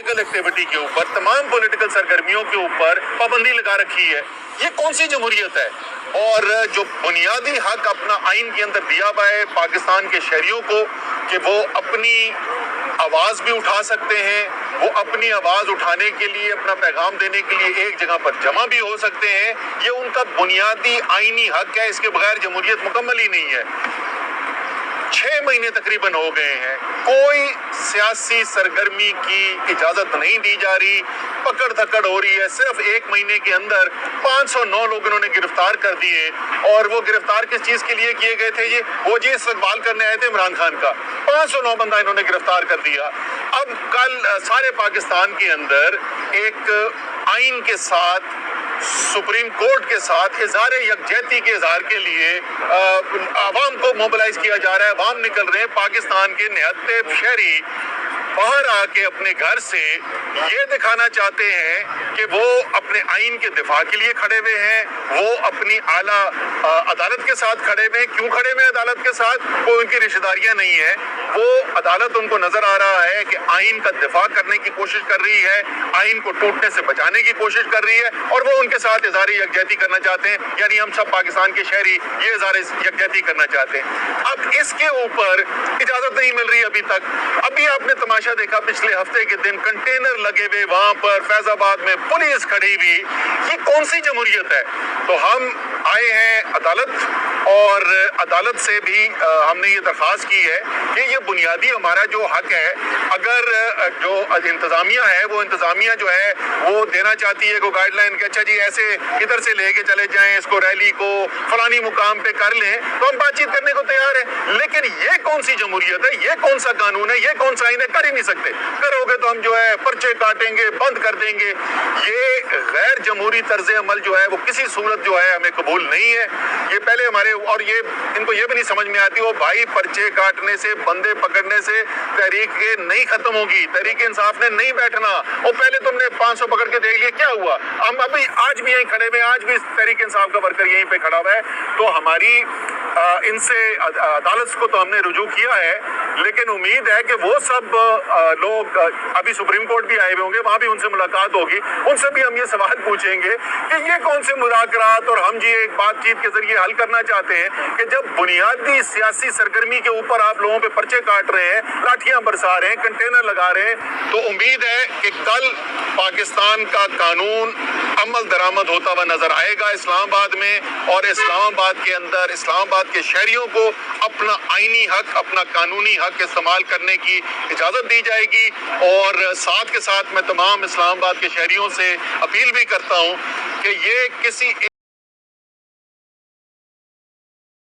Political activity के ऊपर, तमाम पॉलिटिकल सरगर्मियों के ऊपर पाबंदी लगा रखी है। ये कौन सी जमहूरियत है? और जो बुनियादी हक अपना आइन के अंदर दिया हुआ है पाकिस्तान के शहरियों को कि वो अपनी आवाज भी उठा सकते हैं, वो अपनी आवाज उठाने के लिए, अपना पैगाम देने के लिए एक जगह पर जमा भी हो सकते हैं, ये उनका बुनियादी आईनी हक है। इसके बगैर जमहूरियत मुकम्मल ही नहीं है। 6 महीने तकरीबन हो गए हैं, कोई सियासी सरगर्मी की इजाजत नहीं दी जा रही, पकड़ धकड़ हो रही है। सिर्फ 1 महीने के अंदर 509 लोग इन्होंने गिरफ्तार कर दिए। और वो गिरफ्तार किस चीज के लिए किए गए थे? वो जी इस्तकबाल करने आए थे इमरान खान का। 509 बंदा इन्होंने गिरफ्तार कर दिया। अब कल सारे पाकिस्तान के अंदर एक आइन के साथ, सुप्रीम कोर्ट के साथ इज़हार यकजहती के इज़हार के लिए आवाम को मोबिलाइज किया जा रहा है। आवाम निकल रहे हैं, पाकिस्तान के निहत्ते शहरी बाहर आके अपने घर से ये दिखाना चाहते हैं कि वो अपने आइन के दिफा के लिए खड़े हुए हैं, वो अपनी आला अदालत के साथ खड़े हुए हैं। क्यों खड़े हुए हैं अदालत के साथ? कोई उनकी रिश्तेदारियां नहीं है, वो अदालत उनको नजर आ रहा है कि आइन का दिफा करने की कोशिश कर रही है, आइन को टूटने से बचाने की कोशिश कर रही है, और वो उनके साथ इज़हार यकजहती करना चाहते हैं। यानी हम सब पाकिस्तान के शहरी ये इज़हार यकजहती करना चाहते हैं। अब इसके ऊपर इजाजत नहीं मिल रही अभी तक। अभी आपने तमाशा देखा पिछले हफ्ते के दिन, कंटेनर लगे हुए वहां पर फैजाबाद में, पुलिस खड़ी हुई। ये कौन सी जमहूरियत है? तो हम आए हैं अदालत, और अदालत से भी हमने ये दरख्वास्त की है कि ये बुनियादी हमारा जो हक है, अगर जो इंतजामिया है, वो इंतजामिया जो है वो देना चाहती है को गाइडलाइन कि अच्छा जी ऐसे इधर से लेके चले जाएं, इसको रैली को फलानी मुकाम पे कर लें, तो हम बातचीत करने को तैयार हैं। लेकिन ये कौन सी जमहूरियत है? ये कौन सा कानून है? ये कौन सा आइन है? कर ही नहीं सकते। करोगे तो हम जो है पर्चे काटेंगे, बंद कर देंगे। ये गैर जमहूरी तर्ज अमल जो है वो किसी सूरत जो है हमें कबूल नहीं है। ये पहले हमारे, और ये इनको ये भी नहीं समझ में आती, वो भाई पर्चे काटने से, बंदे पकड़ने से तहरीक नहीं खत्म होगी। तहरीक इंसाफ ने नहीं बैठना। और पहले तुमने 500 पकड़ के देख लिया, क्या हुआ? हम अभी आज भी यहीं खड़े हुए, आज भी तहरीक इंसाफ का वर्कर यहीं पे खड़ा हुआ है। तो हमारी इनसे अदालत को तो हमने रुजू किया है, लेकिन उम्मीद है कि वो सब लोग अभी सुप्रीम कोर्ट भी आए हुए होंगे, वहां भी उनसे मुलाकात होगी, उनसे भी हम ये सवाल पूछेंगे कि ये कौन से मुज़ाकरात, और हम जी एक बातचीत के जरिए हल करना चाहते हैं कि जब बुनियादी सियासी सरगर्मी के ऊपर आप लोगों पे पर्चे काट रहे हैं, लाठियां बरसा रहे हैं, कंटेनर लगा रहे हैं, तो उम्मीद है कि कल पाकिस्तान का कानून अमल दरामद होता हुआ नजर आएगा इस्लामाबाद में, और इस्लामाबाद के अंदर इस्लामाबाद के शहरियों को अपना आईनी हक, अपना कानूनी हक इस्तेमाल करने की इजाजत दी जाएगी। और साथ के साथ मैं तमाम इस्लामाबाद के शहरियों से अपील भी करता हूं कि ये किसी